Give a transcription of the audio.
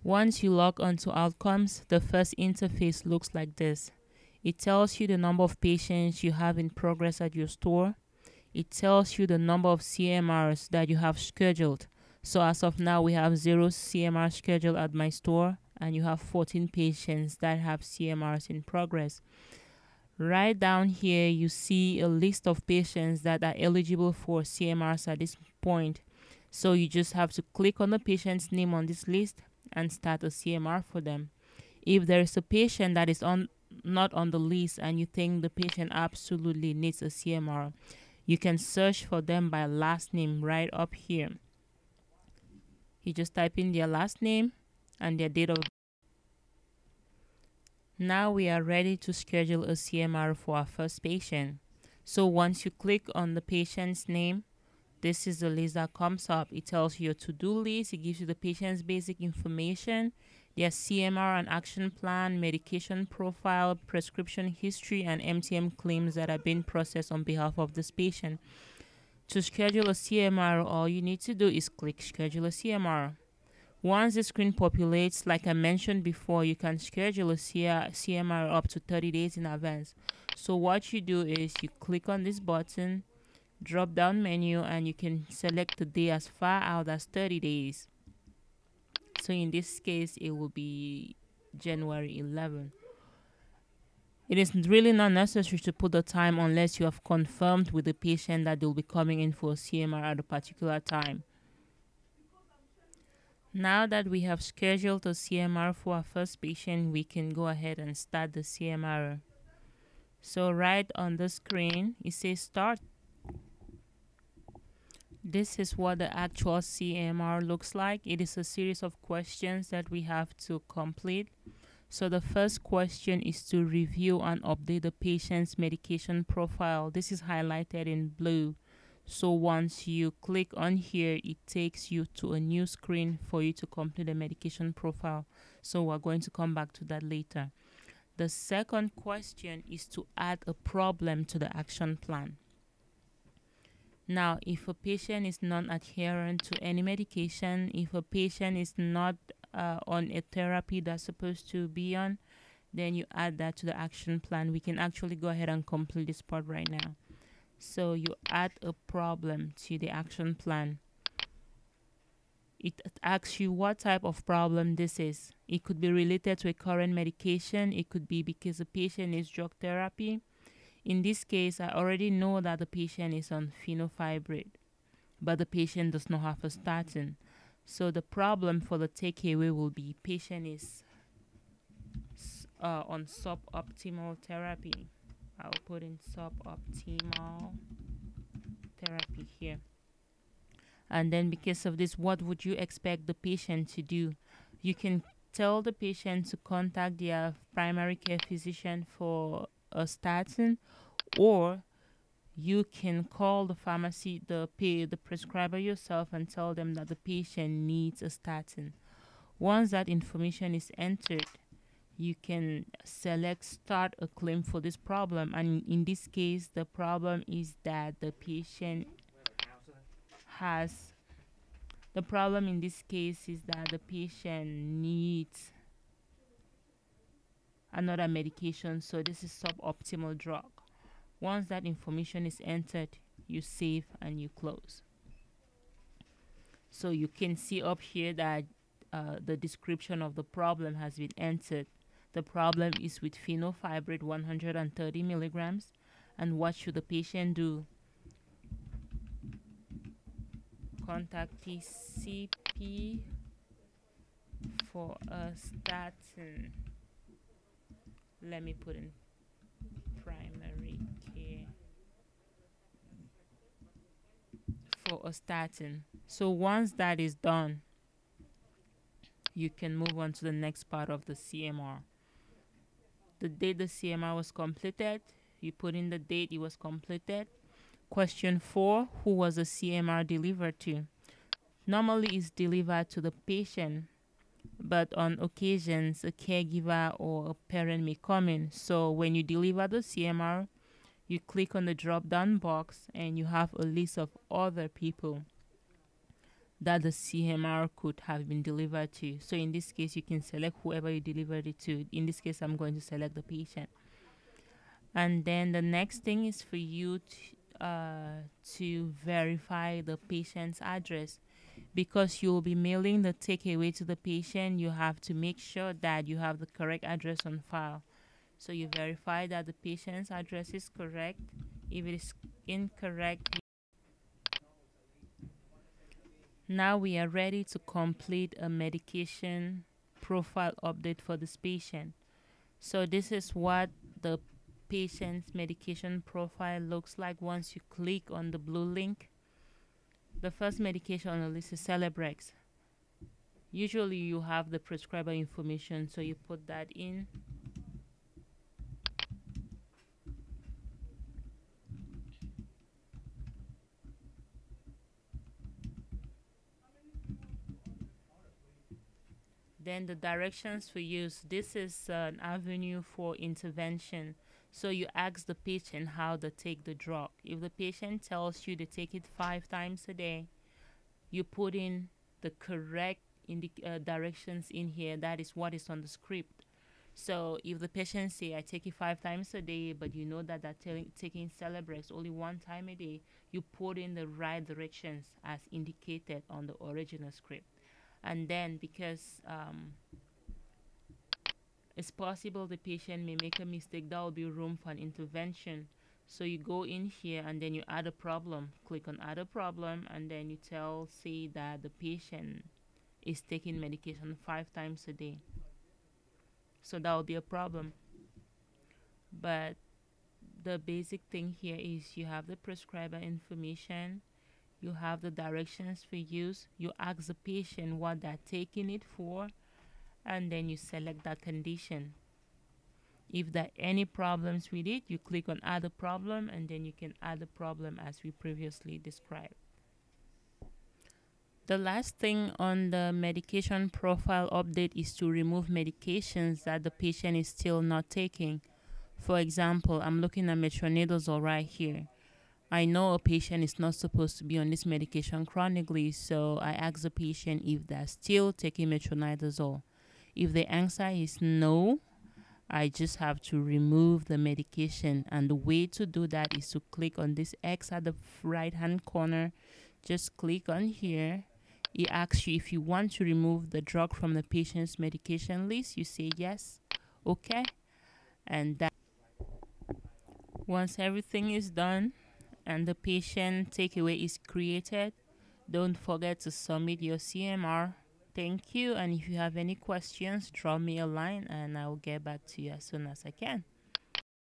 Once you log onto Outcomes, the first interface looks like this. It tells you the number of patients you have in progress at your store. It tells you the number of CMRs that you have scheduled. So as of now, we have 0 CMR scheduled at my store, and you have 14 patients that have CMRs in progress. Right down here, you see a list of patients that are eligible for CMRs at this point. So you just have to click on the patient's name on this list and start a CMR for them. If there is a patient that is not on the list and you think the patient absolutely needs a CMR, you can search for them by last name right up here. You just type in their last name and their date of birth. Now we are ready to schedule a CMR for our first patient. So once you click on the patient's name, this is the list that comes up. It tells you your to-do list. It gives you the patient's basic information, their CMR and action plan, medication profile, prescription history, and MTM claims that are being processed on behalf of this patient. To schedule a CMR, all you need to do is click Schedule a CMR. Once the screen populates, like I mentioned before, you can schedule a CMR up to 30 days in advance. So what you do is you click on this button, drop down menu, and you can select the day as far out as 30 days. So in this case, it will be January 11. It is really not necessary to put the time unless you have confirmed with the patient that they'll be coming in for a CMR at a particular time. Now that we have scheduled a CMR for our first patient, we can go ahead and start the CMR. So right on the screen, it says Start. This is what the actual CMR looks like. It is a series of questions that we have to complete. So the first question is to review and update the patient's medication profile. This is highlighted in blue. So once you click on here, it takes you to a new screen for you to complete the medication profile. So we're going to come back to that later. The second question is to add a problem to the action plan. Now, if a patient is non-adherent to any medication, if a patient is not on a therapy that's supposed to be on, then you add that to the action plan. We can actually go ahead and complete this part right now. So you add a problem to the action plan. It asks you what type of problem this is. It could be related to a current medication. It could be because the patient needs drug therapy. In this case, I already know that the patient is on fenofibrate, but the patient does not have a statin. So the problem for the takeaway will be patient is on suboptimal therapy. I'll put in suboptimal therapy here. And then because of this, what would you expect the patient to do? You can tell the patient to contact their primary care physician for a statin, or you can call the pharmacy, the prescriber yourself, and tell them that the patient needs a statin. Once that information is entered, you can select Start a claim for this problem, and in this case, the problem is that the patient needs another medication, so this is suboptimal drug. Once that information is entered, you save and you close. So you can see up here that the description of the problem has been entered. The problem is with fenofibrate 130 milligrams. And what should the patient do? Contact PCP for a statin. Let me put in primary care for a statin. So once that is done, you can move on to the next part of the CMR. The date the CMR was completed, you put in the date it was completed. Question 4, who was the CMR delivered to? Normally it's delivered to the patient, but on occasions a caregiver or a parent may come in. So when you deliver the CMR, you click on the drop down box and you have a list of other people that the CMR could have been delivered to. So in this case, you can select whoever you delivered it to. In this case, I'm going to select the patient. And then the next thing is for you to verify the patient's address. Because you will be mailing the takeaway to the patient, you have to make sure that you have the correct address on file. So you verify that the patient's address is correct. If it is incorrect, now we are ready to complete a medication profile update for this patient. So this is what the patient's medication profile looks like once you click on the blue link. The first medication on the list is Celebrex. Usually you have the prescriber information, so you put that in. Then the directions for use. This is an avenue for intervention. So you ask the patient how to take the drug. If the patient tells you to take it 5 times a day, you put in the correct directions in here. That is what is on the script. So if the patient say, I take it 5 times a day, but you know that they're taking Celebrex only 1 time a day, you put in the right directions as indicated on the original script. And then because it's possible the patient may make a mistake, there will be room for an intervention. So you go in here and then you add a problem. Click on add a problem, and then you say that the patient is taking medication 5 times a day. So that will be a problem. But the basic thing here is you have the prescriber information, you have the directions for use, you ask the patient what they're taking it for, and then you select that condition. If there are any problems with it, you click on add a problem, and then you can add the problem as we previously described. The last thing on the medication profile update is to remove medications that the patient is still not taking. For example, I'm looking at metronidazole right here. I know a patient is not supposed to be on this medication chronically, so I ask the patient if they're still taking metronidazole. If the answer is no, I just have to remove the medication. And the way to do that is to click on this X at the right hand corner. Just click on here. It asks you if you want to remove the drug from the patient's medication list. You say yes, okay, and that once everything is done and the patient takeaway is created, don't forget to submit your CMR. Thank you, and if you have any questions, drop me a line and I will get back to you as soon as I can.